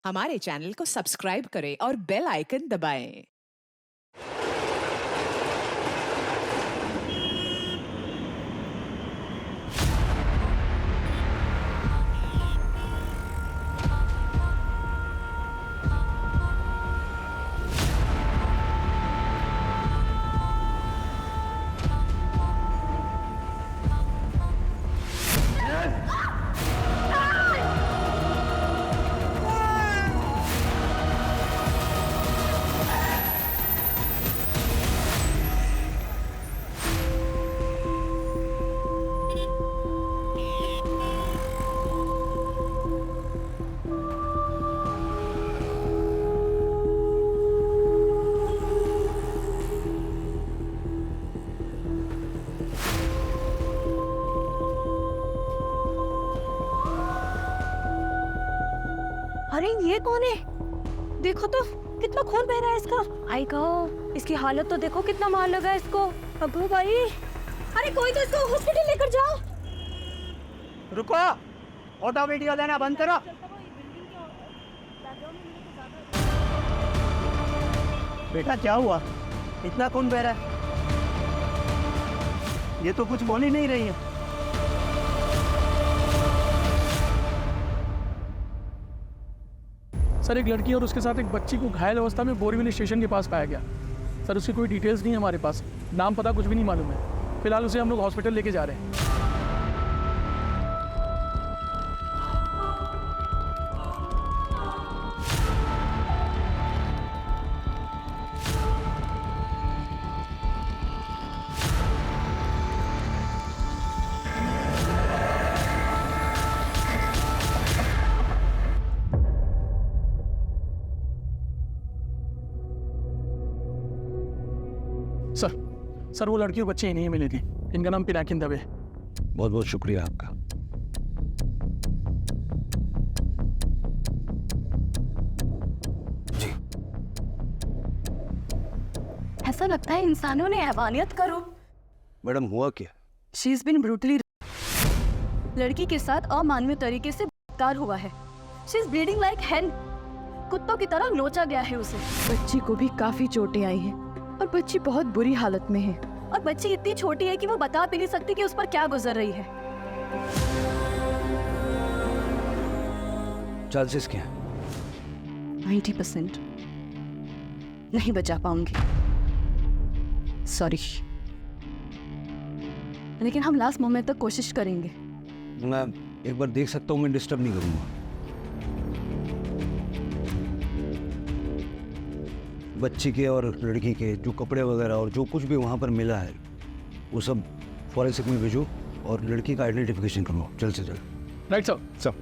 हमारे चैनल को सब्सक्राइब करें और बेल आइकन दबाएं। अरे ये कौन है? देखो तो कितना खून बह रहा है इसका। आई गो, इसकी हालत तो देखो, कितना मार लगा है इसको। अबू भाई, अरे कोई तो इसको हॉस्पिटल लेकर जाओ। रुको, ऑटो वीडियो लेना बंद करो। बेटा क्या हुआ? इतना खून बह रहा है? ये तो कुछ बोल ही नहीं रही है। सर, एक लड़की और उसके साथ एक बच्ची को घायल अवस्था में बोरीवली स्टेशन के पास पाया गया। सर, उसकी कोई डिटेल्स नहीं है हमारे पास, नाम पता कुछ भी नहीं मालूम है। फिलहाल उसे हम लोग हॉस्पिटल लेके जा रहे हैं। सर, वो लड़की और बच्चे इन्हीं मिले थे। इनका नाम पिनाकिन दवे। बहुत बहुत शुक्रिया आपका। जी, ऐसा लगता है इंसानों ने हैवानियत करो। मैडम हुआ क्या? She is been brutally. लड़की के साथ अमानवीय तरीके से बलात्कार हुआ है। शी इज ब्लीडिंग लाइक हेन। कुत्तों की तरह नोचा गया है उसे। बच्ची को भी काफी चोटें आई हैं और बच्ची बहुत बुरी हालत में है। और बच्ची इतनी छोटी है कि वो बता भी नहीं सकती कि उस पर क्या गुजर रही है। चांसेस क्या हैं? 90% नहीं बचा पाऊंगी, सॉरी, लेकिन हम लास्ट मोमेंट तक कोशिश करेंगे। मैं एक बार देख सकता हूँ, मैं डिस्टर्ब नहीं करूँगा। बच्ची के और लड़की के जो कपड़े वगैरह और जो कुछ भी वहाँ पर मिला है वो सब फॉरेंसिक में भेजो और लड़की का आइडेंटिफिकेशन करवाओ जल्द से जल्द। Right sir.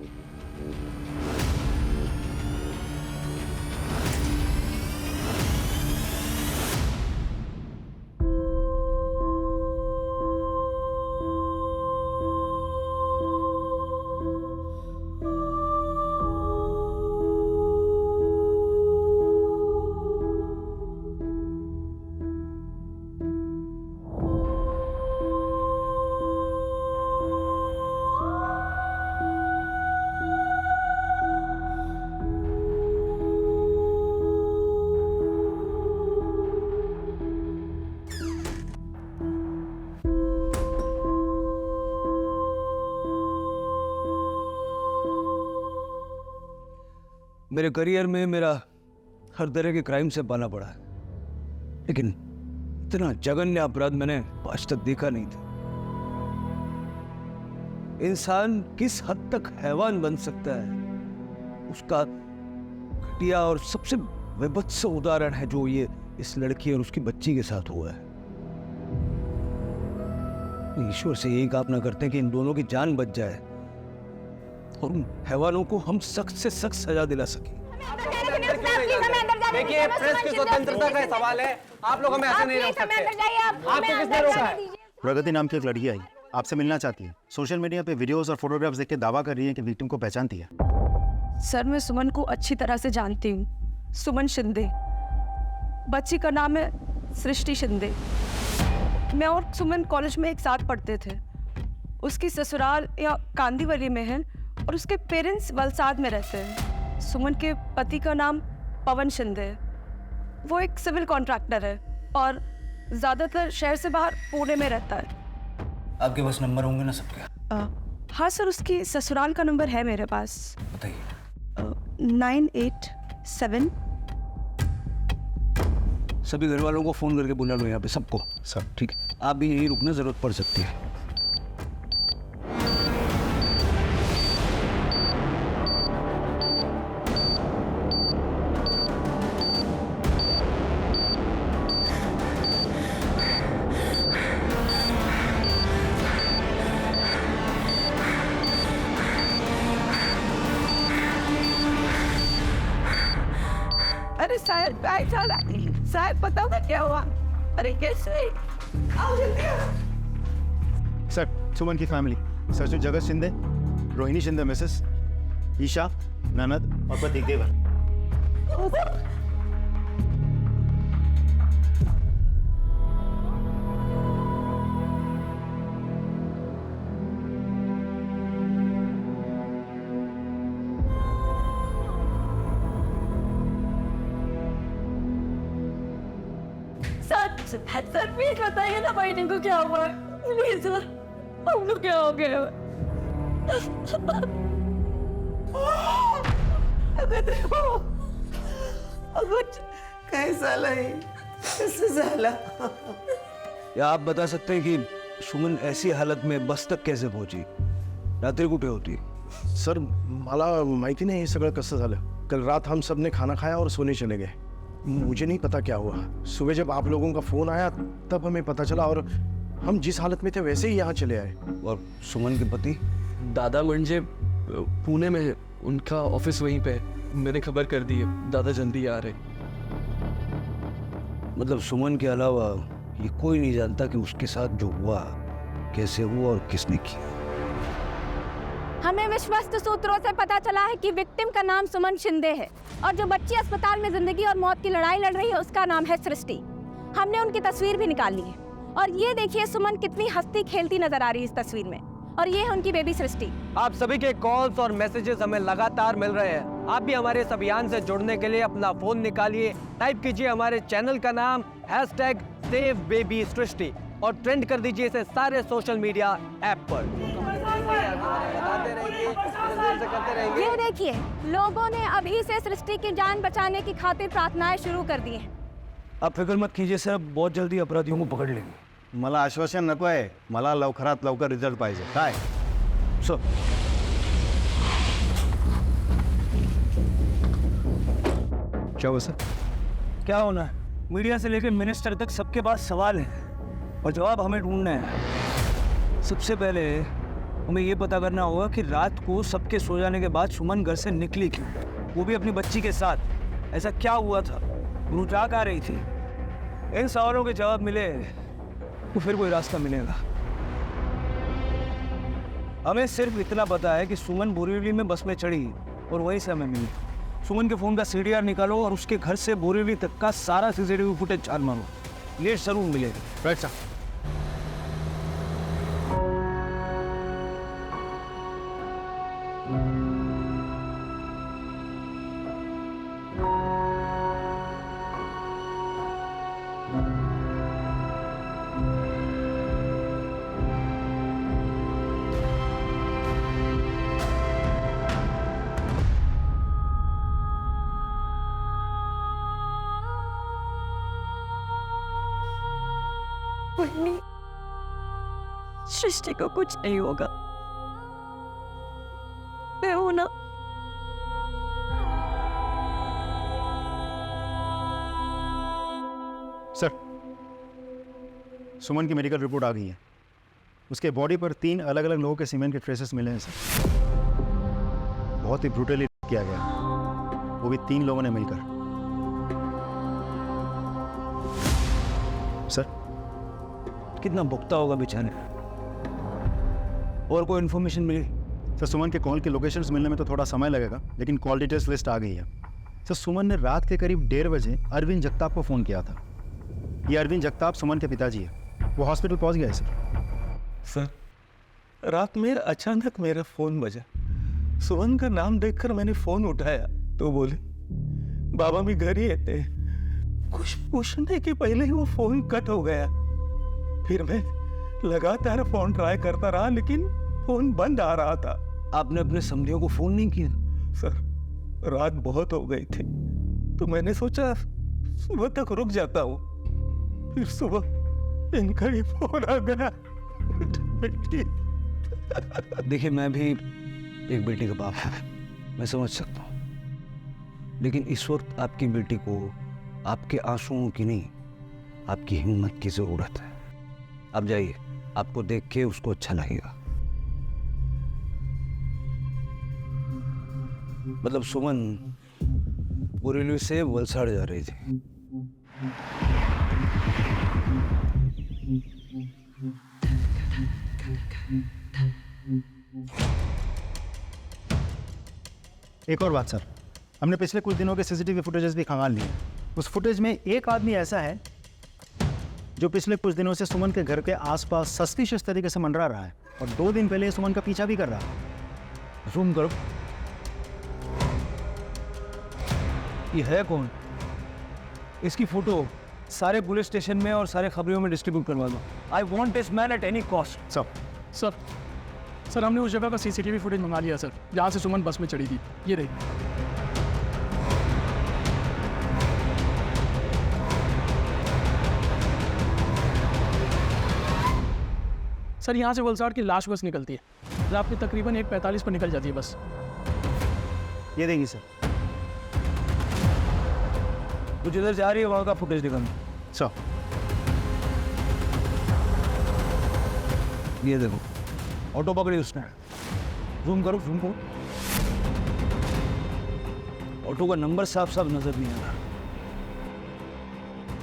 मेरे करियर में मेरा हर तरह के क्राइम से पाना पड़ा है, लेकिन इतना जघन्य अपराध मैंने आज तक देखा नहीं था। इंसान किस हद तक हैवान बन सकता है, उसका घटिया और सबसे विभत्स उदाहरण है जो ये इस लड़की और उसकी बच्ची के साथ हुआ है। ईश्वर से यही कामना करते हैं कि इन दोनों की जान बच जाए और उन हैवानों को हम सख्त से सख्त सजा दिला सके। देखिए, प्रेस की स्वतंत्रता का सवाल है, आप लोग हमें ऐसे नहीं रोक सकते। आपको किसने रोका है? प्रगति नाम की एक लड़की आई, आपसे मिलना चाहती है। सोशल मीडिया पे वीडियोस और फोटोग्राफ्स देख के दावा कर रही है कि विक्टिम को पहचानती है। सर, मैं सुमन को अच्छी तरह से जानती हूँ। सुमन शिंदे, बच्ची का नाम है सृष्टि शिंदे। मैं और सुमन कॉलेज में एक साथ पढ़ते थे। उसकी ससुराल या कांदीवली में है और उसके पेरेंट्स वलसाड में रहते हैं। सुमन के पति का नाम पवन शिंदे है। वो एक सिविल कॉन्ट्रैक्टर है और ज़्यादातर शहर से बाहर पुणे में रहता है। आपके पास नंबर होंगे ना सबके? हाँ सर, उसकी ससुराल का नंबर है मेरे पास। बताइए। 987। सभी घर वालों को फोन करके बुला लो यहाँ पे सबको। सब ठीक है, आप भी यहीं रुकना, जरूरत पड़ सकती है। अरे शायद पता होगा क्या हुआ। अरे कैसे? आओ जल्दी आओ। सर, सुमन की फैमिली सर जगत शिंदे, रोहिणी शिंदे मिसेस, ईशा, ननद और पति देवर। सर प्लीज बताइए ना भाई को क्या हुआ है। प्लीज सर, हम लोग क्या हो गया? कैसा या आप बता सकते हैं कि सुमन ऐसी हालत में बस तक कैसे पहुंची? रात्री कुठे होती? सर, मला माहिती नाही हे सगळं कसं झालं। कल रात हम सब ने खाना खाया और सोने चले गए। मुझे नहीं पता क्या हुआ। सुबह जब आप लोगों का फोन आया तब हमें पता चला और हम जिस हालत में थे वैसे ही यहाँ चले आए। और सुमन के पति? दादा म्हणजे पुणे में है, उनका ऑफिस वहीं पे है। मैंने खबर कर दी है, दादा जल्दी आ रहे। मतलब सुमन के अलावा ये कोई नहीं जानता कि उसके साथ जो हुआ कैसे हुआ और किसने किया। हमें विश्वस्त सूत्रों से पता चला है कि विक्टिम का नाम सुमन शिंदे है और जो बच्ची अस्पताल में जिंदगी और मौत की लड़ाई लड़ रही है उसका नाम है सृष्टि। हमने उनकी तस्वीर भी निकाली है और ये देखिए सुमन कितनी हंसती खेलती नजर आ रही है इस तस्वीर में, और ये है उनकी बेबी सृष्टि। आप सभी के कॉल्स और मैसेजेस हमें लगातार मिल रहे हैं। आप भी हमारे इस अभियान से जुड़ने के लिए अपना फोन निकालिए, टाइप कीजिए हमारे चैनल का नाम #SaveBabySrishti और ट्रेंड कर दीजिए इसे सारे सोशल मीडिया ऐप पर। ये देखिए, लोगों ने अभी से सृष्टि की जान बचाने की खातिर प्रार्थनाएं शुरू कर दी हैं। आप फिक्र मत कीजिए सर, बहुत जल्दी अपराधियों को पकड़ लेंगे। मला आश्वासन नको आहे, मला लवकरात लवकर रिझल्ट पाहिजे। काय सर, क्या हुआ सर? क्या होना है? मीडिया से लेकर मिनिस्टर तक सबके पास सवाल हैं और जवाब हमें ढूंढना है। सबसे पहले हमें ये पता करना होगा कि रात को सबके सो जाने के बाद सुमन घर से निकली क्यों, वो भी अपनी बच्ची के साथ। ऐसा क्या हुआ था? वो जा कहाँ रही थी? इन सवालों के जवाब मिले तो फिर कोई रास्ता मिलेगा। हमें सिर्फ इतना पता है कि सुमन बोरीवली में बस में चढ़ी और वहीं से हमें मिली। सुमन के फ़ोन का CDR निकालो और उसके घर से बोरीवली तक का सारा CCTV फुटेज छान मारो, लेट जरूर मिलेगा। Right sir. सृष्टि को कुछ नहीं होगा, मैं हूं ना। सर, सुमन की मेडिकल रिपोर्ट आ गई है। उसके बॉडी पर 3 अलग अलग लोगों के सीमेंट के ट्रेसेस मिले हैं सर। बहुत ही ब्रूटली किया गया, वो भी 3 लोगों ने मिलकर। सर, कितना भुगता होगा बेचारे। और कोई इन्फॉर्मेशन मिली? सर, सुमन के कॉल के लोकेशंस मिलने में तो थोड़ा समय लगेगा, लेकिन कॉल डिटेल्स लिस्ट आ गई है। सर, सुमन ने रात के करीब 1:30 बजे अरविंद जगताप को फ़ोन किया था। ये अरविंद जगताप सुमन के पिताजी है। वो हॉस्पिटल पहुंच गया है सर। सर, रात में अचानक मेरा फ़ोन बजा। सुमन का नाम देखकर मैंने फ़ोन उठाया तो बोले बाबा भी घर ही थे। कुछ पूछने के पहले ही वो फोन कट हो गया। फिर मैं लगातार फोन ट्राई करता रहा लेकिन फोन बंद आ रहा था। आपने अपने समधियों को फोन नहीं किया? सर रात बहुत हो गई थी तो मैंने सोचा सुबह तक रुक जाता हूँ। फिर सुबह इनका ही फोन आ गया। बेटी। देखिए मैं भी एक बेटी का बाप हूँ, मैं समझ सकता हूँ, लेकिन इस वक्त आपकी बेटी को आपके आंसुओं की नहीं, आपकी हिम्मत की जरूरत है। आप जाइए, आपको देख के उसको अच्छा लगेगा। मतलब सुमन बोरीवली से वलसाड़ जा रही थी। एक और बात सर, हमने पिछले कुछ दिनों के सीसीटीवी फुटेजेस भी खंगाल लिए। उस फुटेज में एक आदमी ऐसा है जो पिछले कुछ दिनों से सुमन के घर के आसपास सस्पिशियस तरीके से मंडरा रहा है और 2 दिन पहले सुमन का पीछा भी कर रहा है। जूम करो। ये है कौन? इसकी फोटो सारे पुलिस स्टेशन में और सारे खबरों में डिस्ट्रीब्यूट करवा दो। I want this man at any cost. Sir हमने उस जगह का सीसीटीवी फुटेज मंगा लिया सर, जहाँ से सुमन बस में चढ़ी थी। ये रही। सर यहाँ से वलसाड़ की लाश बस निकलती है, रात में तकरीबन 1:45 पर निकल जाती है बस। ये देंगी सर। तो जिधर जा रही है वहाँ का फुटेज दिखाना। सर ये देखो, ऑटो पकड़ी उसने। जूम करो, जूम करो। ऑटो का नंबर साफ साफ नजर नहीं आ रहा।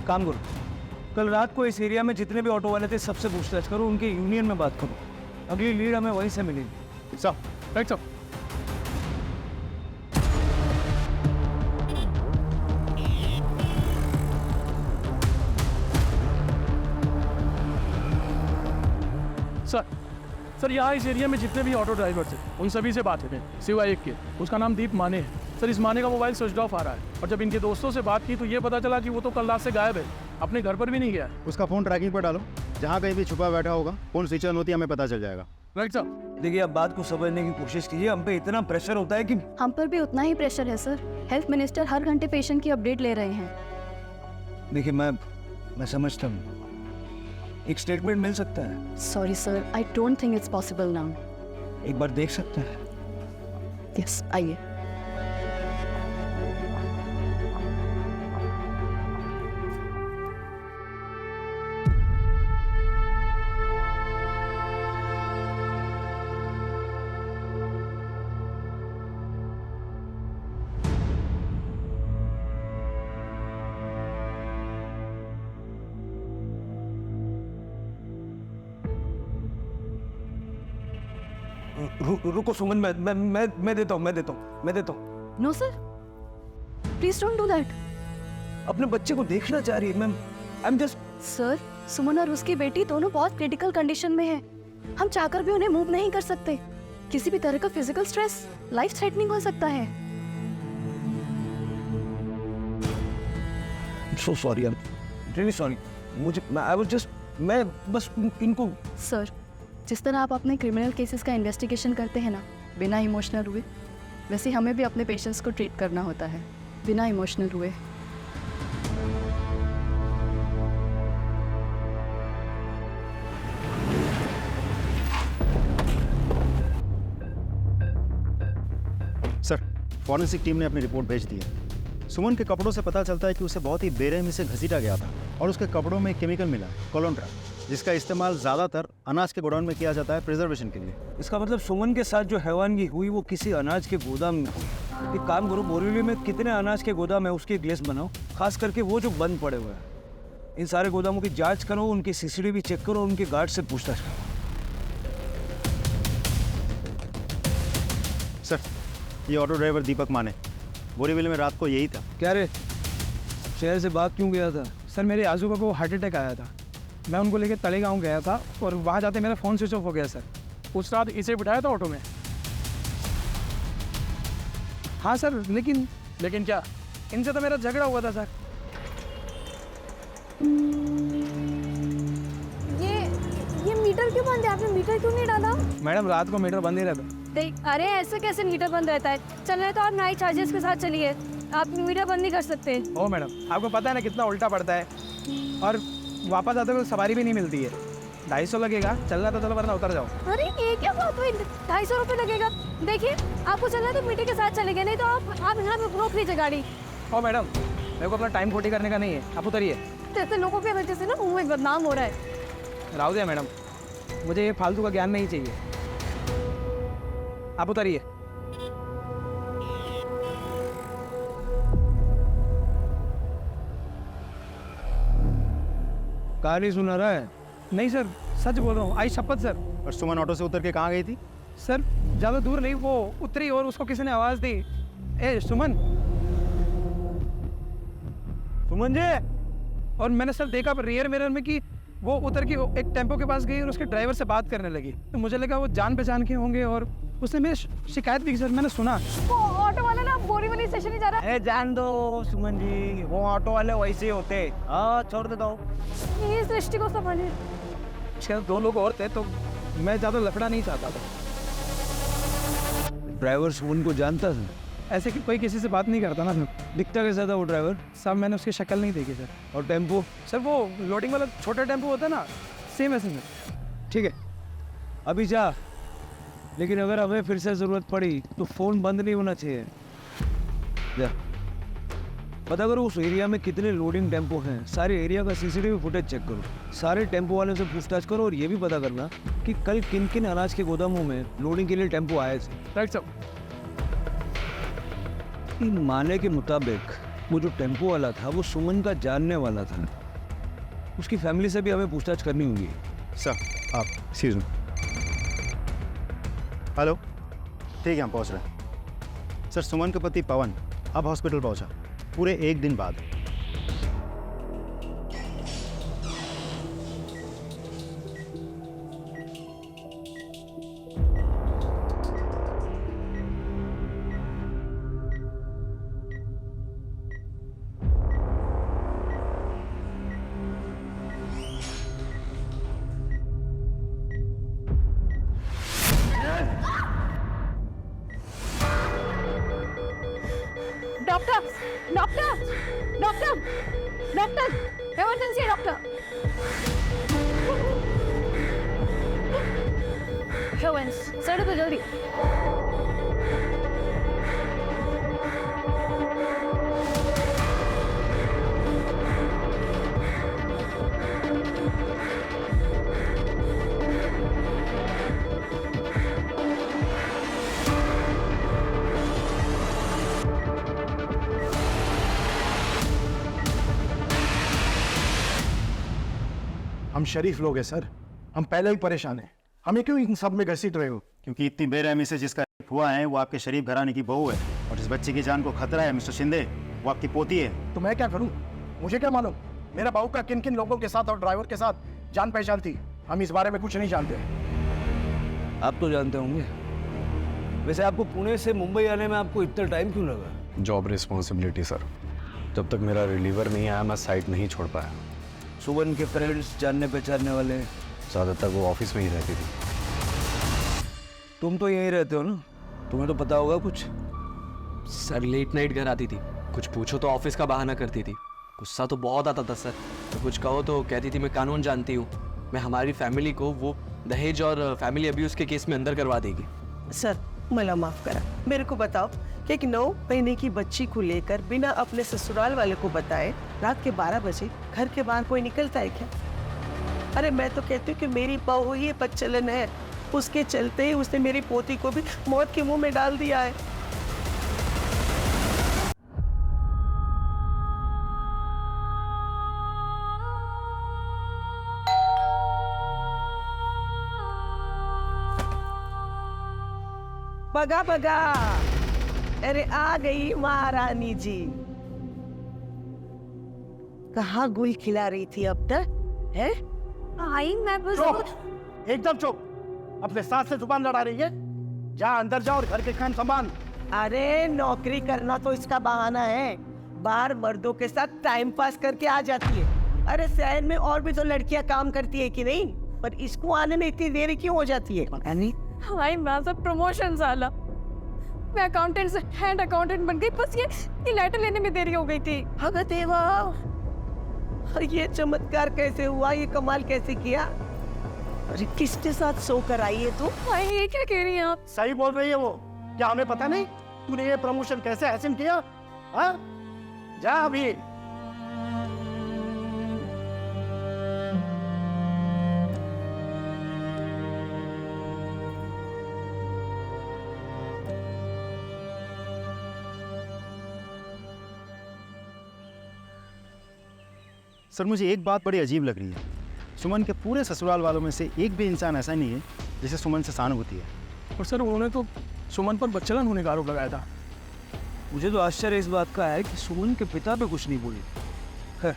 काम करो, कल रात को इस एरिया में जितने भी ऑटो वाले थे सबसे पूछताछ करो, उनके यूनियन में बात करो। अगली लीड हमें वहीं से मिलेगी। Sir right sir. सर यहाँ इस एरिया में जितने भी ऑटो ड्राइवर थे उन सभी से बात हुई, सिवाय एक के। उसका नाम दीप माने है। सर इस माने का मोबाइल स्विच ऑफ आ रहा है और जब इनके दोस्तों से बात की तो ये पता चला कि वो तो कल रात से गायब है, अपने घर पर भी नहीं गया। उसका फ़ोन ट्रैकिंग पर डालो, जहाँ कहीं भी छुपा बैठा होगा फ़ोन स्विच ऑन होती है, हमें पता चल जाएगा। Right sir. देखिए आप बात को समझने की कोशिश कीजिए। हम पे इतना प्रेशर होता है कि हम पर भी उतना ही प्रेशर है सर। हेल्थ मिनिस्टर हर घंटे पेशेंट की अपडेट ले रहे हैं। देखिए मैं समझता हूँ, एक स्टेटमेंट मिल सकता है। Sorry sir, I don't think it's possible now. एक बार देख सकते हैं? यस, आइए। रुको सुमन, मैं देता हूँ। No sir, please don't do that. अपने बच्चे को देखना चाह रही है ma'am. I am just. Sir, Suman और उसकी बेटी दोनों बहुत क्रिटिकल कंडीशन में हैं। हम चाहकर भी उन्हें मूव नहीं कर सकते। किसी भी तरह का फिजिकल स्ट्रेस लाइफ थ्रेटनिंग हो सकता है। So sorry, I am really sorry. मैं बस इनको। सर, जिस तरह आप अपने क्रिमिनल केसेस का इन्वेस्टिगेशन करते हैं ना, बिना इमोशनल हुए, वैसे हमें भी अपने पेशेंट्स को ट्रीट करना होता है बिना इमोशनल हुए। सर फॉरेंसिक टीम ने अपनी रिपोर्ट भेज दी है। सुमन के कपड़ों से पता चलता है कि उसे बहुत ही बेरहमी से घसीटा गया था और उसके कपड़ों में केमिकल मिला है, कोलोंड्रा, जिसका इस्तेमाल ज़्यादातर अनाज के गोडाउन में किया जाता है प्रिजर्वेशन के लिए। इसका मतलब सुमन के साथ जो हैवानगी हुई वो किसी अनाज के गोदाम में हुई। एक काम करो, बोरीवली में कितने अनाज के गोदाम है उसकी एक लिस्ट बनाओ, खास करके वो जो बंद पड़े हुए हैं। इन सारे गोदामों की जांच करो, उनकी सीसीटीवी चेक करो, उनके गार्ड से पूछताछ करो। सर ये ऑटो ड्राइवर दीपक माने बोरीवली में रात को यही था। क्या रे, शहर से बात क्यों गया था? सर मेरे आजू को हार्ट अटैक आया था, मैं उनको लेकर तलेगांव गया था और वहाँ जाते मेरा फ़ोन स्विच ऑफ हो गया सर। उस रात इसे बिठाया था ऑटो में। हाँ सर, लेकिन लेकिन क्या, इनसे तो मेरा झगड़ा हुआ था सर। ये मीटर क्यों बंद है? आपने मीटर क्यों नहीं डाला? मैडम रात को मीटर बंद ही रहता। देख, अरे ऐसे कैसे मीटर बंद रहता है? चल रहे तो आप नाइट चार्जेस के साथ चलिए, आप मीटर बंद नहीं कर सकते। ओ मैडम, आपको पता है ना कितना उल्टा पड़ता है, और वापस आते हुए सवारी भी नहीं मिलती है। 250 लगेगा, चलना तो चलो वरना उतर जाओ। अरे ये क्या बात हुई? 250 रुपये लगेगा। देखिए, आपको चलना है तो मीटर के साथ चलेंगे, नहीं तो आप यहाँ पे रोक लीजिए गाड़ी। ओ मैडम, मेरे को अपना टाइम खोटी करने का नहीं है, आप उतरिए। जैसे लोगों के वजह से ना मुंह में बदनाम हो रहा है। राव दिया मैडम, मुझे ये फालतू का ज्ञान नहीं चाहिए, आप उतरिए। कहानी सुना रहा है? नहीं सर, सच बोल रहा हूँ, आई शपथ सर। और सुमन ऑटो से उतर के कहाँ गई थी? सर ज़्यादा दूर नहीं, वो उतरी और उसको किसी ने आवाज़ दी, ए सुमन, सुमन जी। और मैंने सर देखा रियर मिरर में कि वो उतर के एक टेम्पो के पास गई और उसके ड्राइवर से बात करने लगी। तो मुझे लगा वो जान पहचान के होंगे और उसने मेरी शिकायत की सर, मैंने सुना। वो ऑटो वाला ना बोरीवली स्टेशन ही जा रहा है। जान दो सुमन जी, वो ऑटो वाले वैसे ही होते। हाँ छोड़ देता हूँ। ये सृष्टि को संभालिए। शायद 2 लोग और थे, तो मैं ज़्यादा लफड़ा नहीं चाहता था। ड्राइवर सुमन को जानता था? ऐसे कि कोई किसी से बात नहीं करता ना सर। दिखता कैसा था वो ड्राइवर? सब मैंने उसकी शक्ल नहीं देखी सर। और टेम्पो? सर वो लोडिंग वाला छोटा टेम्पो होता है ना, सेम ऐसे में। ठीक है, अभी जा, लेकिन अगर हमें फिर से ज़रूरत पड़ी तो फ़ोन बंद नहीं होना चाहिए। जा पता करो उस एरिया में कितने लोडिंग टेम्पो हैं, सारे एरिया का सीसीटीवी फुटेज चेक करो, सारे टेम्पो वालों से पूछताछ करो, और ये भी पता करना कि कल किन किन अनाज के गोदामों में लोडिंग के लिए टेम्पो आए थे। Right sir. इन माने के मुताबिक वो जो टेम्पो वाला था वो सुमन का जानने वाला था। उसकी फैमिली से भी हमें पूछताछ करनी होगी। सर आप एक्सक्यूज मी। हेलो, ठीक है हम पहुंच रहे हैं। सर सुमन का पति पवन अब हॉस्पिटल पहुंचा, पूरे 1 दिन बाद। Doctor, doctor, doctor, doctor, emergency है डॉक्टर। हेवेंस, सर तो जल्दी। हम शरीफ लोग हैं सर, हम पहले ही परेशान हैं, हमें क्यों इन सब में घसीट रहे हो? क्योंकि इतनी बेरहमी से जिसका रेप हुआ है वो आपके शरीफ घराने की बहू है, और जिस बच्ची की जान को खतरा है मिस्टर शिंदे, वो आपकी पोती है। तो मैं क्या करूं? मुझे क्या मालूम मेरा बहू का किन किन लोगों के साथ और ड्राइवर के साथ जान पहचान थी? हम इस बारे में कुछ नहीं जानते। आप तो जानते होंगे। वैसे आपको पुणे से मुंबई आने में आपको इतना टाइम क्यों लगा? जॉब रिस्पॉन्सिबिलिटी सर, जब तक मेरा रिलीवर नहीं आया मैं साइट नहीं छोड़ पाया। सुमन के पेरेंट्स जानने पहचानने वाले? ज़्यादातर वो ऑफिस में ही रहती थी। तुम तो यहीं रहते हो ना, तुम्हें तो पता होगा कुछ। सर लेट नाइट घर आती थी, कुछ पूछो तो ऑफिस का बहाना करती थी, गुस्सा तो बहुत आता था सर। तो कुछ कहो तो कहती थी मैं कानून जानती हूँ, मैं हमारी फैमिली को वो दहेज और फैमिली अब्यूज़ के केस में अंदर करवा देगी। सर मला माफ करा, मेरे को बताओ कि एक 9 महीने की बच्ची को लेकर बिना अपने ससुराल वाले को बताए रात के 12 बजे घर के बाहर कोई निकलता है क्या? अरे मैं तो कहती हूँ कि मेरी बहू ही बदचलन है, उसके चलते ही उसने मेरी पोती को भी मौत के मुंह में डाल दिया है। बगा बगा, अरे आ गई महारानी जी। कहाँ गुल खिला रही थी अब तक है? आई मैं बस चुप, एकदम चुप। अपने साथ से जुबान लड़ा रही है। जा अंदर जा और घर के काम संभाल। अरे नौकरी करना तो इसका बहाना है, बाहर मर्दों के साथ टाइम पास करके आ जाती है। अरे शहर में और भी तो लड़कियां काम करती है कि नहीं, पर इसको आने में इतनी देरी क्यों हो जाती है? पता नहीं। हमारी माँ प्रमोशन साला, मैं अकाउंटेंट से हेड अकाउंटेंट बन गई, बस ये लेटर लेने में देरी हो गई थी। अगर देवा, ये चमत्कार कैसे हुआ, ये कमाल कैसे किया? अरे किसके साथ सो कर आई है तू? ये क्या कह रही हैं आप? सही बोल रही है वो। क्या हमें पता नहीं तूने ये प्रमोशन कैसे हासिल किया? हाँ, जा अभी। सर मुझे एक बात बड़ी अजीब लग रही है, सुमन के पूरे ससुराल वालों में से एक भी इंसान ऐसा नहीं है जिसे सुमन से सहानुभूति है। और सर उन्होंने तो सुमन पर बच्चलन होने का आरोप लगाया था। मुझे तो आश्चर्य इस बात का है कि सुमन के पिता पे कुछ नहीं बोली। खैर,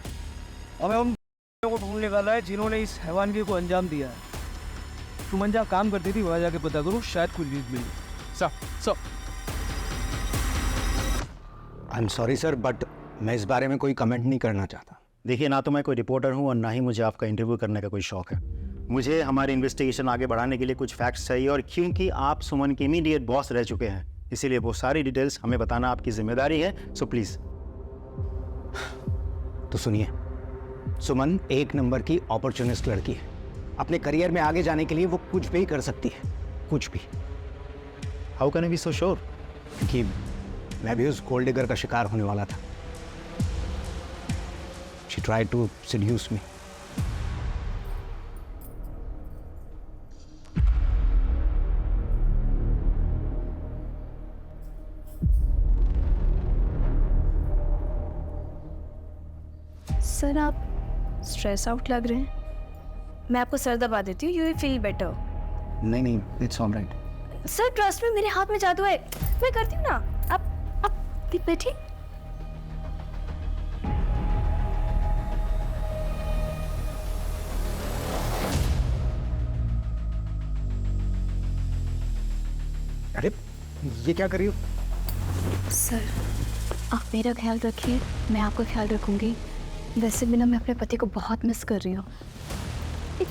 हमें उन को ढूंढने वाला है जिन्होंने इस हैवानगी को अंजाम दिया है। सुमन जहाँ काम करती थी वहाँ जाके पता करो, शायद कोई लीड मिली। Sir I am sorry sir, but मैं इस बारे में कोई कमेंट नहीं करना चाहता। देखिए, ना तो मैं कोई रिपोर्टर हूँ और ना ही मुझे आपका इंटरव्यू करने का कोई शौक है। मुझे हमारी इन्वेस्टिगेशन आगे बढ़ाने के लिए कुछ फैक्ट्स चाहिए, और क्योंकि आप सुमन के इमीडिएट बॉस रह चुके हैं, इसीलिए वो सारी डिटेल्स हमें बताना आपकी जिम्मेदारी है। So please. तो सुनिए, सुमन एक नंबर की अपॉर्चुनिस्ट लड़की है। अपने करियर में आगे जाने के लिए वो कुछ भी कर सकती है, कुछ भी। How can I be so sure? क्योंकि मैं भी उस गोल्ड डिगर का शिकार होने वाला था। She tried to seduce me. Sir आप स्ट्रेस आउट लग रहे हैं, मैं आपको सर दबा देती हूँ, यू विल फील बेटर। नहीं, इट्स ऑलराइट। सर ट्रस्ट में, मेरे हाथ में जादू है, मैं करती हूँ ना। आप बैठिए। अरे ये क्या कर रही हो? सर आप मेरा ख्याल रखिए, मैं आपका ख्याल रखूंगी। वैसे भी ना मैं अपने पति को बहुत मिस कर रही हूँ।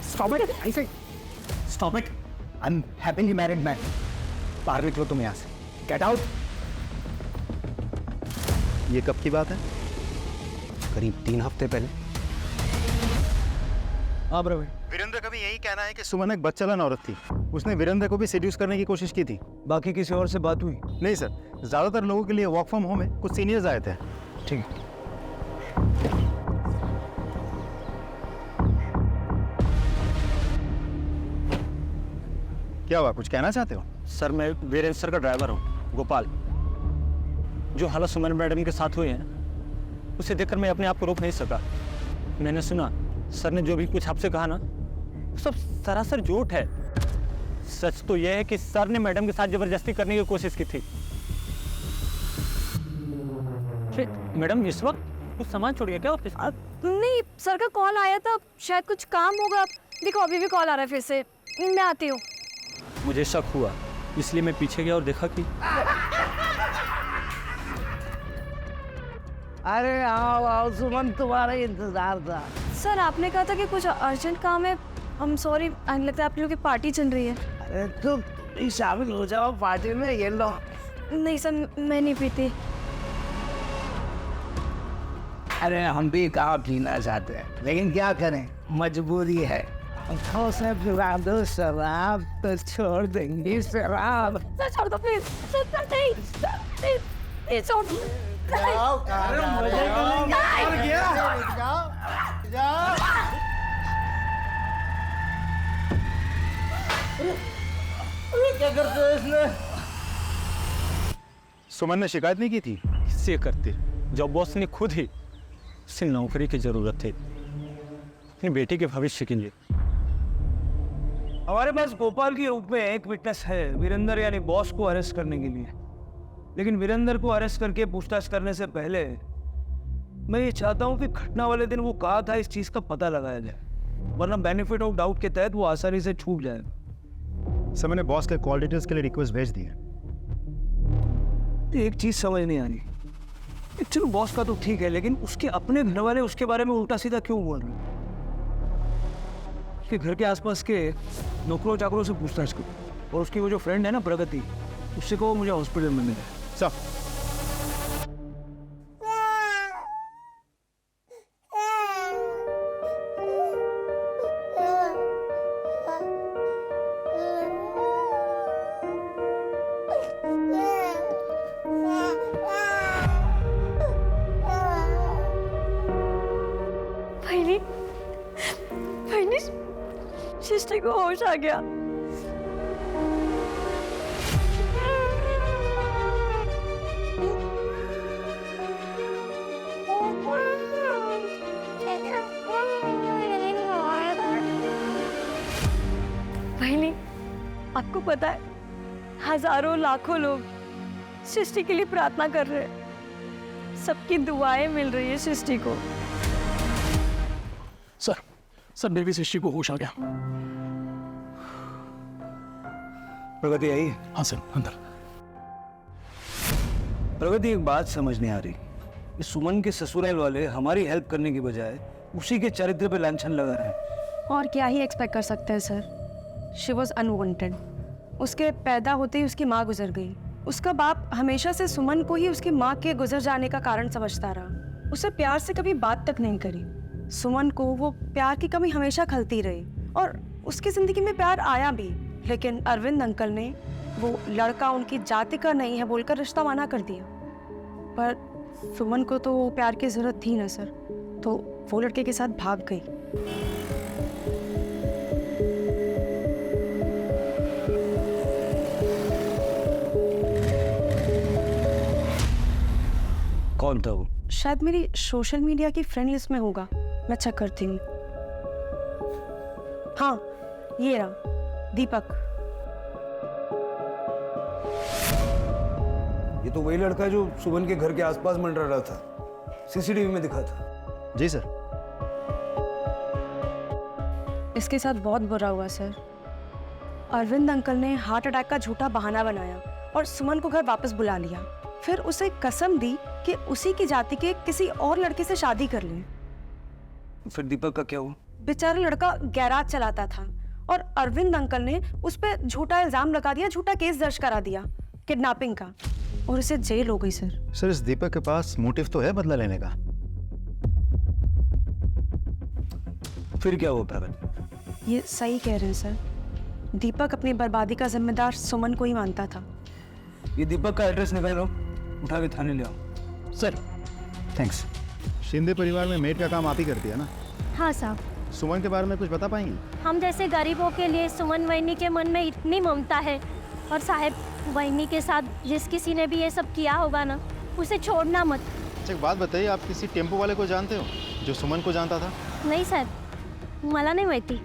Stop it! I say, stop it! I'm happily married man. बाहर निकलो तुम यहाँ से। Get out! ये कब की बात है? करीब 3 हफ्ते पहले। हाँ ब्रो, वीरेंद्र का भी यही कहना है कि सुमन एक बच्चलन औरत थी। उसने वीरेंद्र को भी सेड्यूस करने की कोशिश की थी। बाकी किसी और से बात हुई? नहीं सर, ज़्यादातर लोगों के लिए वर्क फ्रॉम होम है, कुछ सीनियर्स आए थे। ठीक है। क्या हुआ, कुछ कहना चाहते हो? सर मैं वीरेंद्र सर का ड्राइवर हूँ, गोपाल। जो हालत सुमन मैडम के साथ हुई है, उसे देखकर मैं अपने आप को रोक नहीं सका। मैंने सुना सर ने जो भी कुछ आपसे कहा ना, सब सरासर झूठ है। सच तो यह है कि सर ने मैडम के साथ जबरदस्ती करने की कोशिश की थी। मैडम इस वक्त कुछ सामान छोड़िए क्या ऑफिस? नहीं, सर का कॉल आया था, शायद कुछ काम होगा। देखो अभी भी कॉल आ रहा है फिर से, मैं आती हूँ। मुझे शक हुआ, इसलिए मैं पीछे गया और देखा कि अरे आओ सुमन, तुम्हारा इंतजार था। सर आपने कहा था कि कुछ अर्जेंट काम है। हम सॉरी, लगता है आप लोगों की पार्टी चल रही है। अरे तुम शामिल हो जाओ पार्टी में, ये लो। नहीं सर, मैं नहीं पीती। अरे हम भी कहाँ पीना चाहते हैं, लेकिन क्या करें, मजबूरी है। से पिला दो शराब तो छोड़ देंगे शराब। सर छोड़ दो प्लीज, सर प्लीज छोड़ दो। क्या करते हो इसने? सुमन ने शिकायत नहीं की थी? किससे करते, जब बॉस ने खुद ही उसे नौकरी की जरूरत थी अपनी बेटी के भविष्य के लिए। हमारे पास गोपाल के रूप में एक विटनेस है, वीरेंद्र यानी बॉस को अरेस्ट करने के लिए। लेकिन वीरेंद्र को अरेस्ट करके पूछताछ करने से पहले मैं ये चाहता हूँ कि घटना वाले दिन वो कहा था, इस चीज का पता लगाया जाए, वरना बेनिफिट ऑफ डाउट के तहत वो आसानी से छूट जाएगा। सर मैंने बॉस के कॉल डिटेल्स के लिए रिक्वेस्ट भेज दी है। एक चीज समझ नहीं आ रही, चलो बॉस का तो ठीक है, लेकिन उसके अपने घर वाले उसके बारे में उल्टा सीधा क्यों बोल रहे हैं? उसके घर के आसपास के नौकरों चाकरों से पूछताछ करो, और उसकी वो जो फ्रेंड है ना प्रगति, उससे कहो मुझे हॉस्पिटल में मिले। सर सृष्टि को होश आ गया। पहले आपको पता है, हजारों लाखों लोग सृष्टि के लिए प्रार्थना कर रहे हैं, सबकी दुआएं मिल रही है सृष्टि को। सर बेबी सृष्टि को होश आ गया। प्रगति आई? हाँ सर, अंदर। प्रगति, एक बात समझ नहीं आ रही, इस सुमन के ससुराल वाले हमारी हेल्प करने की बजाय उसी के चरित्र पे लांछन लगा रहे हैं। और क्या ही एक्सपेक्ट कर सकते हैं सर, शी वॉज अनवांटेड। उसके पैदा होते ही उसकी माँ गुजर गई। उसका बाप हमेशा से सुमन को ही उसकी माँ के गुजर जाने का कारण समझता रहा, उसे प्यार से कभी बात तक नहीं करी। सुमन को वो प्यार की कमी हमेशा खलती रही, और उसकी जिंदगी में प्यार आया भी, लेकिन अरविंद अंकल ने वो लड़का उनकी जाति का नहीं है बोलकर रिश्ता माना कर दिया। पर सुमन को तो वो प्यार की जरूरत थी ना सर, तो वो लड़के के साथ भाग गई। कौन था वो? शायद मेरी सोशल मीडिया की फ्रेंड लिस्ट में होगा, मैं चेक करती हूँ। हाँ, ये रहा, दीपक। ये तो वही लड़का है जो सुमन के घर के आसपास मंडरा रहा था, सीसीटीवी में दिखा था। जी सर। इसके साथ बहुत बुरा हुआ सर। अरविंद अंकल ने हार्ट अटैक का झूठा बहाना बनाया और सुमन को घर वापस बुला लिया, फिर उसे कसम दी कि उसी की जाति के किसी और लड़के से शादी कर लें। फिर दीपक का क्या हुआ? बेचारा लड़का गैराज चलाता था और अरविंद अंकल ने उस पर झूठा इल्जाम लगा दिया, झूठा केस दर्ज करा दिया किडनैपिंग का, और उसे जेल हो गई सर। सर, इस दीपक के पास मोटिव तो है बदला लेने का। फिर क्या हुआ प्रगति? ये सही कह रहे हैं सर, दीपक अपनी बर्बादी का जिम्मेदार सुमन को ही मानता था। ये दीपक का एड्रेस निकालो, उठा के थाने ले आओ। सर। थैंक्स। शिंदे परिवार में मेड का काम आप ही करती है ना? हाँ साहब। सुमन के बारे में कुछ बता पाएंगी? हम जैसे गरीबों के लिए सुमन वहिनी के मन में इतनी ममता है, और साहब वहिनी के साथ जिस किसी ने भी ये सब किया होगा ना, उसे छोड़ना मत। अच्छा, एक बात बताइए, आप किसी टेम्पो वाले को जानते हो जो सुमन को जानता था? नहीं साहब, मला नहीं माहिती।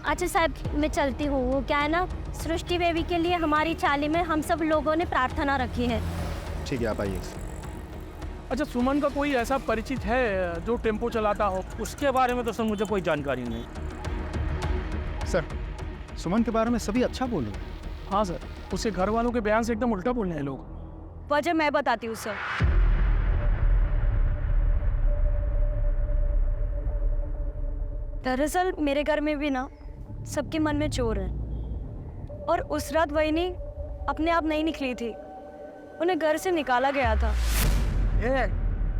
अच्छा साहब, मैं चलती हूँ। वो क्या है ना, सृष्टि बेबी के लिए हमारी चाली में हम सब लोगों ने प्रार्थना रखी है। ठीक है, आप आइए। अच्छा, सुमन का कोई ऐसा परिचित है जो टेम्पो चलाता हो? उसके बारे में तो सर मुझे कोई जानकारी नहीं। सर, सुमन के बारे में सभी अच्छा बोल रहे हैं। हाँ सर, उसके घर वालों के बयान से एकदम उल्टा बोल रहे हैं लोग। वजह मैं बताती हूँ सर। दरअसल मेरे घर में भी ना सबके मन में चोर है, और उस रात वहिनी अपने आप नहीं निकली थी, उन्हें घर से निकाला गया था। ये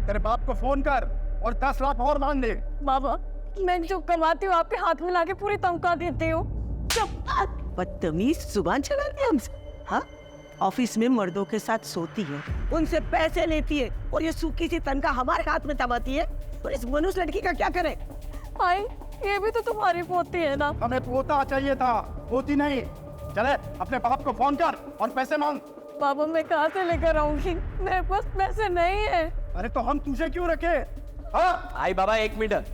तेरे बाप को फोन कर और 10 लाख और मांग दे। बाबा, मैं जो कमाती हूँ आपके हाथ में लाके पूरी तनख्वाह देती हूँ। बदतमीज जुबान चलाती है हमसे। हाँ, ऑफिस में मर्दों के साथ सोती है, उनसे पैसे लेती है, और ये सूखी सी तनख्वाह हमारे हाथ में दबाती है। और इस मनुष्य लड़की का क्या करे? भाई, ये भी तो तुम्हारी पोती है ना। हमें पोता चाहिए था, पोती नहीं। चले, अपने बाप को फोन कर और पैसे मांग। बाबा, मैं कहाँ से लेकर आऊंगी? मेरे पास पैसे नहीं है। अरे तो हम तुझे क्यों रखे? हाँ? आई बाबा, एक मिनट।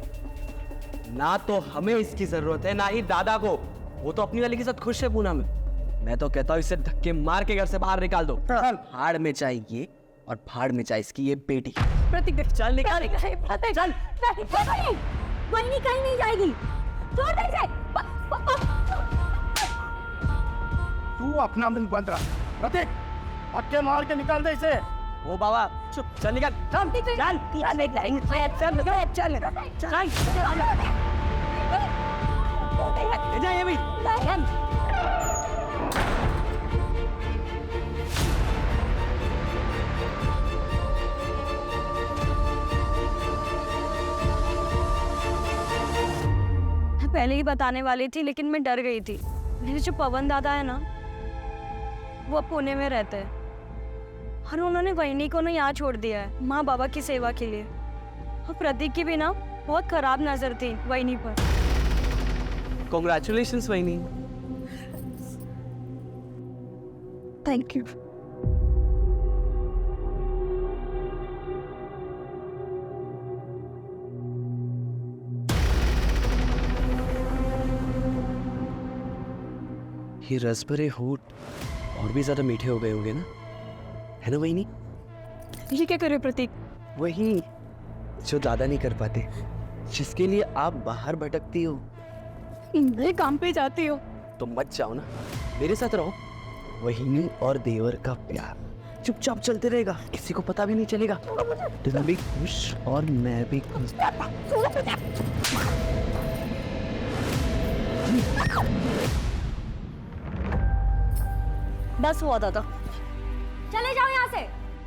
ना तो हमें इसकी जरूरत है, ना ही दादा को। वो तो अपनी वाली के साथ खुश है पूना में। मैं तो कहता हूँ इसे धक्के मार के घर से बाहर निकाल दो। फाड़ में चाहे ये, और फाड़ में चाहे इसकी ये बेटी। प्रतीक, चल निकाल। चल। वहिनी कहीं नहीं जाएगी। छोड़ दे इसे। तू अपना मुंह बंद रख। प्रतीक, धक्के मार के निकाल दे इसे। ओ बाबा चुप, चल निकल, चल ले जा ये भी। मैं पहले ही बताने वाली थी, लेकिन मैं डर गई थी। मेरे जो पवन दादा है ना, वो पुणे में रहते हैं और उन्होंने वहिनी को ना यहाँ छोड़ दिया है माँ बाबा की सेवा के लिए। और प्रतीक की भी ना बहुत खराब नजर थी वहिनी पर। कॉन्ग्रेचुलेशंस वहिनी। Thank you. ये रस भरे होठ और भी ज्यादा मीठे हो गए होंगे ना, है ना वहिनी? ये क्या करे प्रतीक? वही जो दादा नहीं कर पाते, जिसके लिए आप बाहर भटकती हो। मैं काम पे जाती हूँ। तो मत जाओ ना, मेरे साथ रहो। वहिनी और देवर का प्यार चुपचाप चलते रहेगा, किसी को पता भी नहीं चलेगा। तुम भी खुश और मैं भी खुश। बस हुआ दादा, चले जाओ यहाँ से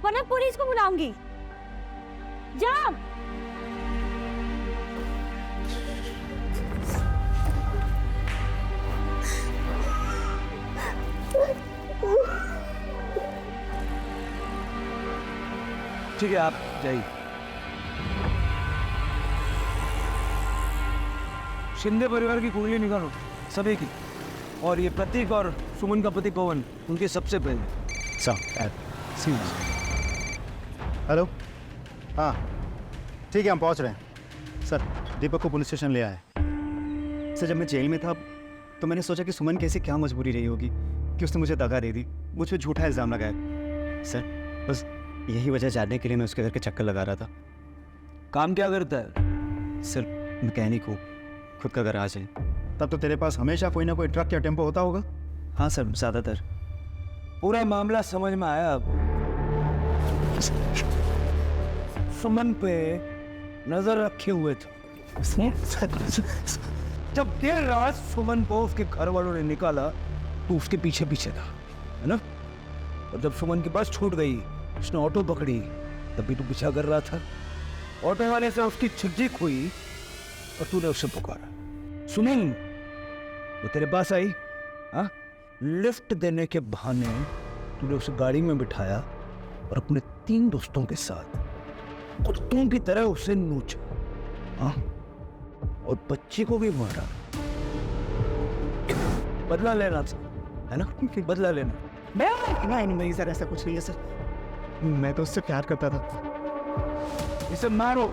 वरना पुलिस को बुलाऊंगी। जाओ। ठीक है, आप जाइए। शिंदे परिवार की कुंडली निकालो, सभी की। और ये प्रतीक और सुमन का पति पवन, उनके सबसे पहले। हेलो, हाँ ठीक है, हम पहुंच रहे हैं। सर, दीपक को पुलिस स्टेशन ले आए। सर, जब मैं जेल में था तो मैंने सोचा कि सुमन कैसी क्या मजबूरी रही होगी कि उसने मुझे दगा दे दी, मुझ पर झूठा इल्ज़ाम लगाया। सर, बस यही वजह जानने के लिए मैं उसके घर के चक्कर लगा रहा था। काम क्या करता है? सर, मैकेनिक हूँ, खुद का गराज है। तब तो तेरे पास हमेशा कोई ना कोई ट्रक या टेम्पो होता होगा? हाँ सर, ज़्यादातर। पूरा मामला समझ में आया अब। सुमन पे नजर रखे हुए थे। जब देर रात सुमन को उसके घर वालों ने निकाला तो उसके पीछे पीछे था, है ना? और जब सुमन की बस छूट गई, उसने ऑटो पकड़ी, तभी तो पीछा कर रहा था। ऑटो वाले से उसकी छिकझिक हुई और तूने उससे पुकारा, सुनील। वो तेरे पास आई, हाँ? लिफ्ट देने के बहाने तूने उसे गाड़ी में बिठाया और अपने 3 दोस्तों के साथ कुत्तों की तरह उसे नोचा, हाँ? और बच्ची को भी मारा। बदला लेना था, है ना? बदला लेना। नहीं सर, ऐसा कुछ नहीं है सर। मैं तो उससे प्यार करता था। इसे मारो,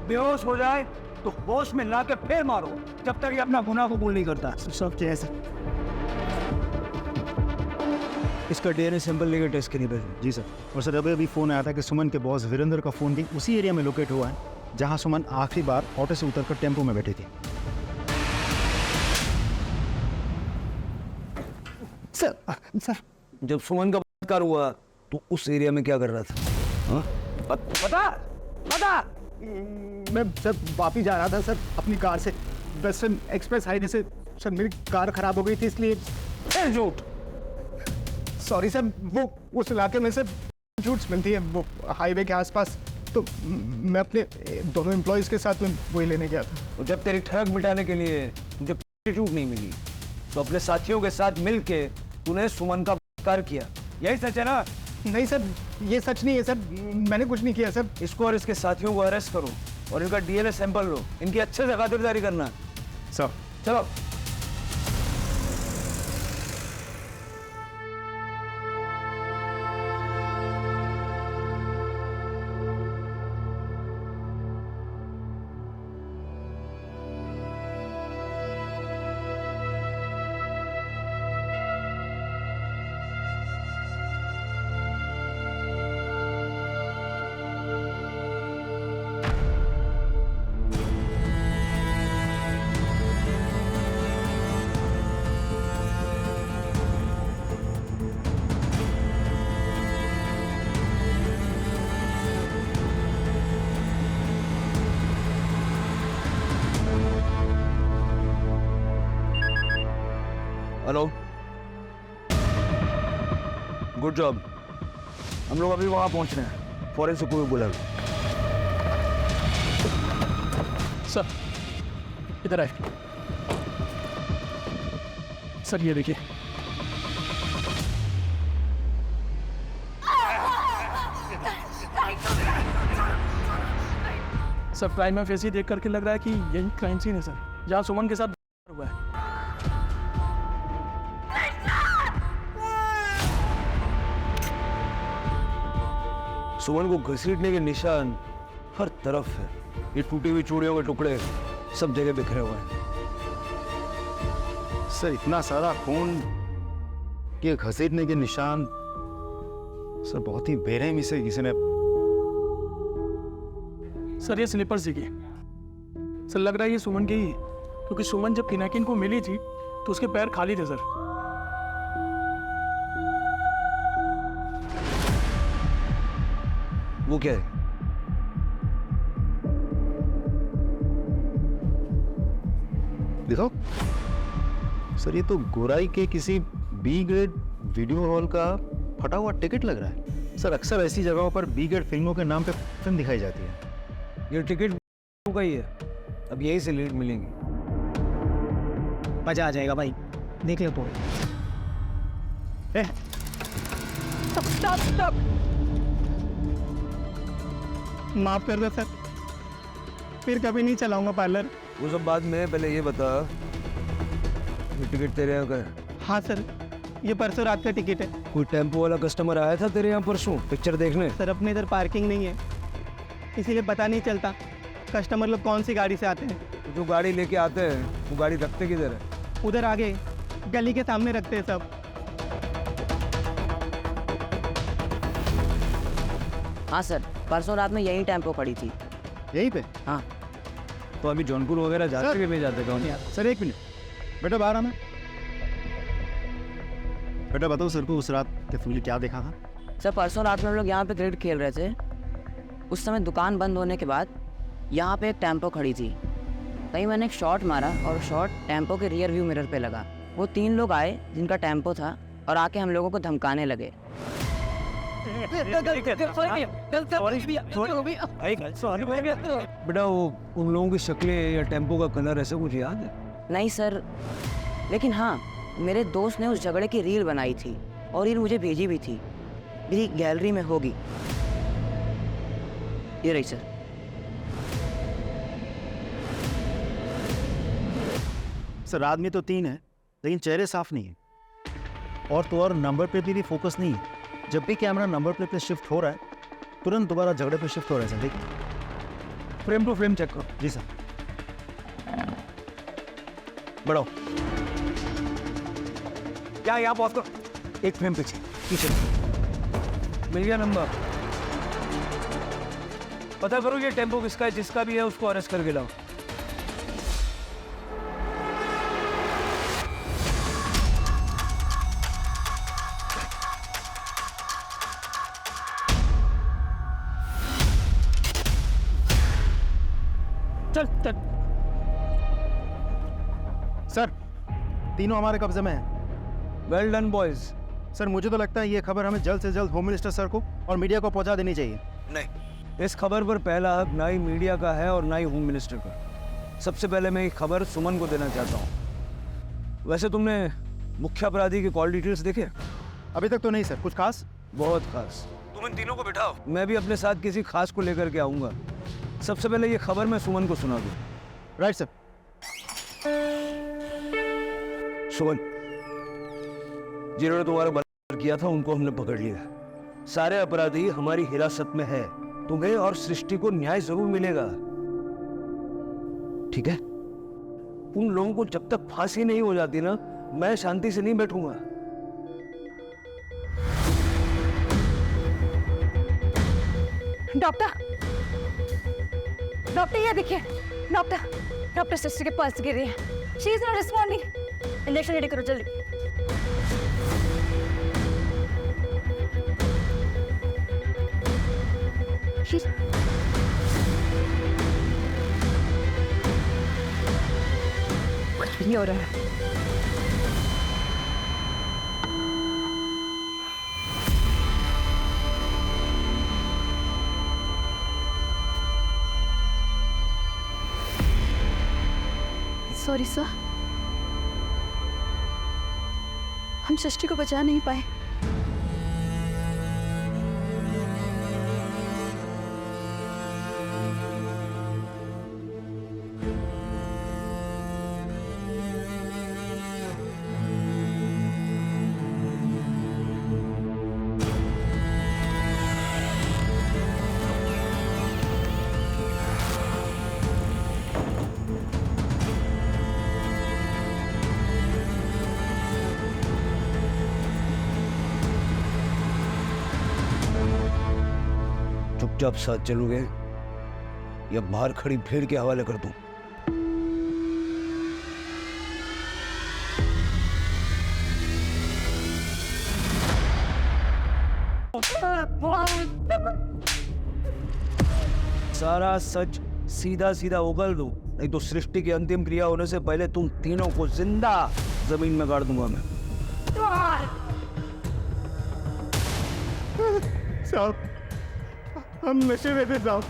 बेहोश हो जाए तो होश में लाके फिर मारो, जब तक ये अपना गुनाह कबूल नहीं करता। सब क्या है सर? इसका डीएनए सैंपल लेकर टेस्ट के लिए भेजो। जी सर। और सर, अभी फोन आया था कि सुमन के बॉस वीरेंद्र का फोन भी उसी एरिया में लोकेट हुआ है जहां सुमन आखिरी बार ऑटो से उतरकर टेम्पो में बैठी थी। सर जब सुमन का बलात्कार हुआ तो उस एरिया में क्या कर रहा था, हाँ? बता। मैं सर वापिस जा रहा था सर अपनी कार से, वेस्टर्न एक्सप्रेस हाईवे से। सर मेरी कार खराब हो गई थी, इसलिए। झूठ। सॉरी सर, वो उस इलाके में से झूठ मिलती है वो हाईवे के आसपास, तो मैं अपने दोनों एम्प्लॉयज़ के साथ में वही लेने गया था। और जब तेरी ठग मिटाने के लिए तुझे झूठ नहीं मिली तो अपने साथियों के साथ मिलके तूने सुमन का बलात्कार किया, यही सच है ना? नहीं सर, ये सच नहीं है सर, मैंने कुछ नहीं किया सर। इसको और इसके साथियों को अरेस्ट करो और इनका डीएनए सैंपल लो, इनकी अच्छे से खातिरदारी करना। सर चलो। Hello, good job. हम लोग अभी वहाँ पहुँच रहे हैं, फॉरेंसिक को भी बुला लो। सर इधर आए। सर ये देखिए, सर प्राइमा फेसी देख करके लग रहा है कि यही क्राइम सीन है सर, जहाँ सुमन के साथ हुआ है। सुमन को घसीटने के निशान हर तरफ है। ये टूटी हुई चूड़ियों के टुकड़े सब जगह बिखरे हुए हैं। सर इतना सारा खून के घसीटने के निशान, सर बहुत ही बेरहमी से किसी ने। सर ये स्लीपर सी की सर, लग रहा है ये सुमन की ही, क्योंकि सुमन जब पिनाकिन को मिली थी तो उसके पैर खाली थे सर। वो क्या है? दिखाओ सर, ये तो गोराई के किसी बी ग्रेड वीडियो हॉल का फटा हुआ टिकट लग रहा है। सर अक्सर ऐसी जगहों पर बी ग्रेड फिल्मों के नाम पे फिल्म दिखाई जाती है। ये टिकट का ही है, अब यही से लीड मिलेंगी। मजा आ जाएगा भाई, देख ले तो। स्टॉप माफ कर दो सर, फिर कभी नहीं चलाऊंगा पार्लर। वो सब बाद में, पहले ये बता ये टिकट तेरे यहाँ का है? हाँ सर, ये परसों रात का टिकट है। कोई टेम्पो वाला कस्टमर आया था तेरे यहाँ परसों पिक्चर देखने? सर अपने इधर पार्किंग नहीं है, इसीलिए पता नहीं चलता कस्टमर लोग कौन सी गाड़ी से आते हैं। तो जो गाड़ी लेके आते हैं वो गाड़ी रखते किधर है? उधर आगे गली के सामने रखते हैं सब। हाँ सर, परसों रात में यही टेम्पो खड़ी थी। यहीं पे? हाँ। तो अभी जौनपुर वगैरह जाते कि नहीं जाते? कौन? सर एक मिनट बेटा, बाहर आना। बेटा बताओ सर को उस रात डेफिनेटली क्या देखा था? सर परसों रात में हम लोग यहाँ पे क्रिकेट खेल रहे थे। उस समय दुकान बंद होने के बाद यहाँ पे एक टेम्पो खड़ी थी। कहीं मैंने एक शॉट मारा और शॉट टेम्पो के रियर व्यू मिरर पे लगा। वो 3 लोग आए जिनका टेम्पो था और आके हम लोगों को धमकाने लगे। बेटा वो उन लोगों की शक्लें या टेम्पो का कलर ऐसा कुछ याद है? नहीं सर, लेकिन हाँ मेरे दोस्त ने उस झगड़े की रील बनाई थी और रील मुझे भेजी भी थी। मेरी गैलरी में होगी, ये रही सर। सर आदमी तो 3 है लेकिन चेहरे साफ नहीं है, और तो और नंबर प्लेट पे भी फोकस नहीं है। जब भी कैमरा नंबर प्लेट पे शिफ्ट हो रहा है तुरंत दोबारा झगड़े पे शिफ्ट हो रहा है सर। देखिए फ्रेम टू फ्रेम चेक करो। जी सर। बढ़ाओ। क्या यहाँ पहुँच करो? एक फ्रेम पीछे पीछे। मिल गया नंबर। पता करो ये टेम्पो किसका है, जिसका भी है उसको अरेस्ट करके लाओ। चल चल। सर तीनों हमारे कब्जे में हैं। Well done boys. सर मुझे तो लगता है ये खबर हमें जल्द से जल्द होम मिनिस्टर सर को और मीडिया को पहुंचा देनी चाहिए। नहीं, इस खबर पर पहला हक ना ही मीडिया का है और ना ही होम मिनिस्टर का। सबसे पहले मैं ये खबर सुमन को देना चाहता हूँ। वैसे तुमने मुख्य अपराधी के कॉल डिटेल्स देखे? अभी तक तो नहीं सर। कुछ खास? बहुत खास। तुम इन तीनों को बिठाओ, मैं भी अपने साथ किसी खास को लेकर के आऊंगा। सबसे पहले ये खबर मैं सुमन को सुना दूं। Right sir. सुमन, जिन्होंने तुम्हारा बलात्कार किया था उनको हमने पकड़ लिया। सारे अपराधी हमारी हिरासत में है। तुम्हें और सृष्टि को न्याय जरूर मिलेगा, ठीक है? उन लोगों को जब तक फांसी नहीं हो जाती ना, मैं शांति से नहीं बैठूंगा। डॉक्टर डॉक्टर ये देखिए, डॉक्टर सिस्टर के पल्स गिर रही है। She is not responding. Injection ready करो जल्दी। कुछ भी नहीं हो रहा है। सॉरी सर, हम सृष्टि को बचा नहीं पाए। चुपचाप साथ चलोगे या बाहर खड़ी भीड़ के हवाले कर दूं? सारा सच सीधा सीधा उगल दो, नहीं तो सृष्टि की अंतिम क्रिया होने से पहले तुम तीनों को जिंदा जमीन में गाड़ दूंगा मैं। साहब, हम नशे में थे साहब,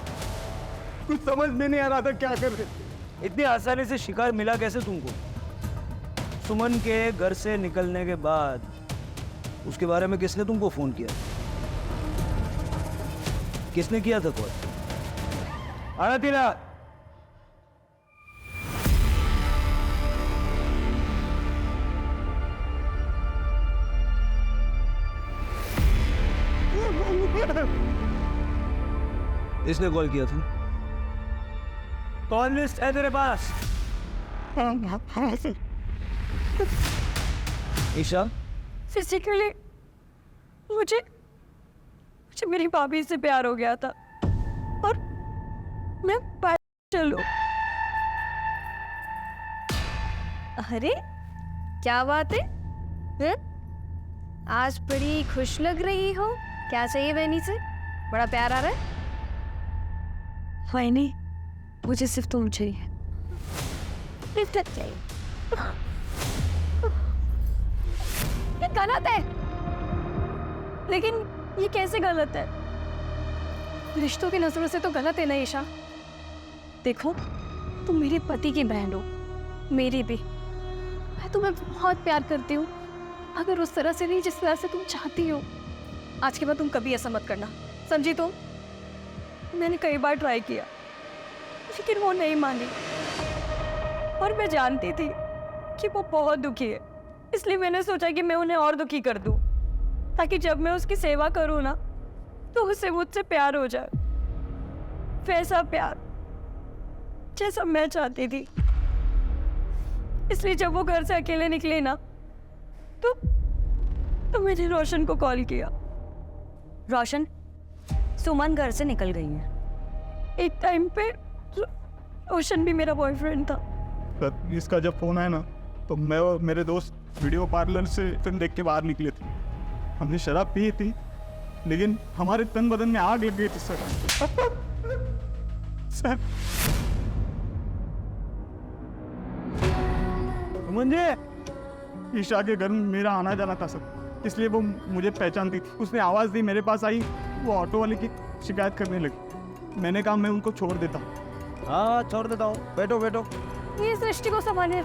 कुछ समझ में नहीं आ रहा था क्या कर रहे। इतनी आसानी से शिकार मिला कैसे तुमको? सुमन के घर से निकलने के बाद उसके बारे में किसने तुमको फोन किया? किसने किया था कॉल? आना तीना। इसने कॉल किया था? कॉल लिस्ट है तेरे पास? हाँ सर। ईशा, फिजिकली मुझे मेरी भाभी से प्यार हो गया था और मैं चलो। अरे क्या बात है? आज बड़ी खुश लग रही हो, क्या चाहिए बहनी से? बड़ा प्यार आ रहा है? नहीं, मुझे सिर्फ तुम चाहिए। लिफ्ट चाहिए। ये गलत है, लेकिन ये कैसे गलत है? रिश्तों की नजरों से तो गलत है ना ईशा। देखो, तुम मेरे पति की बहन हो, मेरी भी। मैं तुम्हें बहुत प्यार करती हूँ, अगर उस तरह से नहीं जिस तरह से तुम चाहती हो। आज के बाद तुम कभी ऐसा मत करना, समझी तुम? मैंने कई बार ट्राई किया, लेकिन वो नहीं मानी और मैं जानती थी कि वो बहुत दुखी है, इसलिए मैंने सोचा कि मैं उन्हें और दुखी कर दूं, ताकि जब मैं उसकी सेवा करूं ना तो उसे मुझसे प्यार हो जाए, वैसा प्यार जैसा मैं चाहती थी। इसलिए जब वो घर से अकेले निकले ना तो मैंने रोशन को कॉल किया। रोशन, सुमन घर से निकल गई है। एक टाइम पे रोशन भी मेरा बॉयफ्रेंड था। सर, इसका जब फोन आया ना तो मैं और मेरे दोस्त वीडियो पार्लर से फिल्म देख के बाहर निकले थे। हमने शराब पी थी, लेकिन हमारे तन बदन में आग लग गई थी सर। सर, मुझे ईशा के घर में मेरा आना जाना था सर, इसलिए वो मुझे पहचानती थी। उसने आवाज़ दी, मेरे पास आई, वो ऑटो वाले की शिकायत करने लगी। मैंने कहा मैं उनको छोड़ देता। हाँ, छोड़ देता हूँ, बैठो बैठो। ये सृष्टि को संभाले।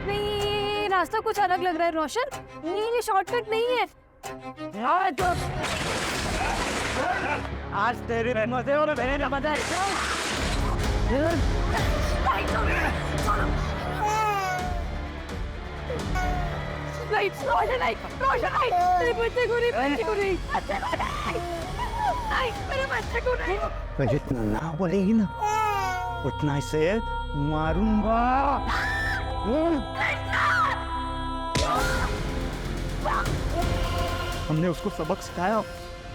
नहीं, रास्ता कुछ अलग लग रहा है रोशन। ये शॉर्टकट नहीं है। आज तेरी रहमत है और मेरी रहमत है। जितना ना बोलेगी ना उतना इसे मारूंगा। हमने उसको सबक सिखाया,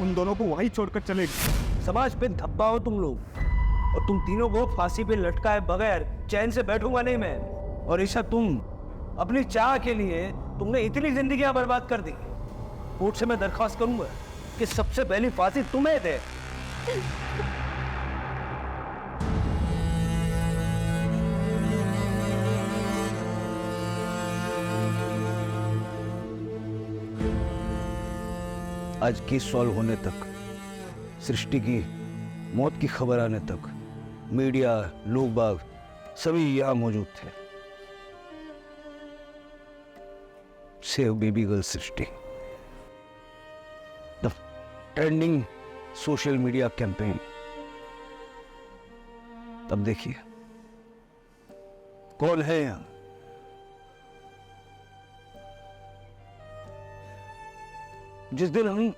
उन दोनों को वहीं छोड़कर चले गए। समाज पे धब्बा हो तुम लोग, और तुम तीनों को फांसी पे लटकाए बगैर चैन से बैठूंगा नहीं मैं। और ईशा, तुम अपनी चाह के लिए तुमने इतनी जिंदगियां बर्बाद कर दी। कोर्ट से मैं दरख्वास्त करूंगा कि सबसे पहली फांसी तुम्हें दे। आज केस सॉल्व होने तक सृष्टि की मौत की खबर आने तक मीडिया, लोग बाग सभी यहाँ मौजूद थे। Save baby girl Srishti, the trending social media campaign. तब देखिए कौन है यहाँ। जिस दिन हम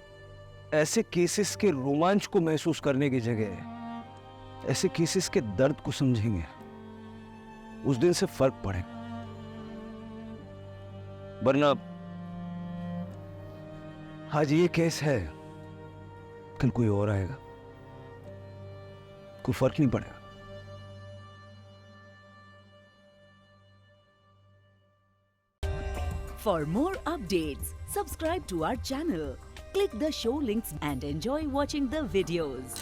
ऐसे केसेस के रोमांच को महसूस करने की जगह ऐसे केसेस के दर्द को समझेंगे, उस दिन से फर्क पड़ेगा। वरना आज ये केस है, कल कोई और आएगा, कोई फर्क नहीं पड़ेगा। For more updates, subscribe to our channel, click the show links and enjoy watching the videos.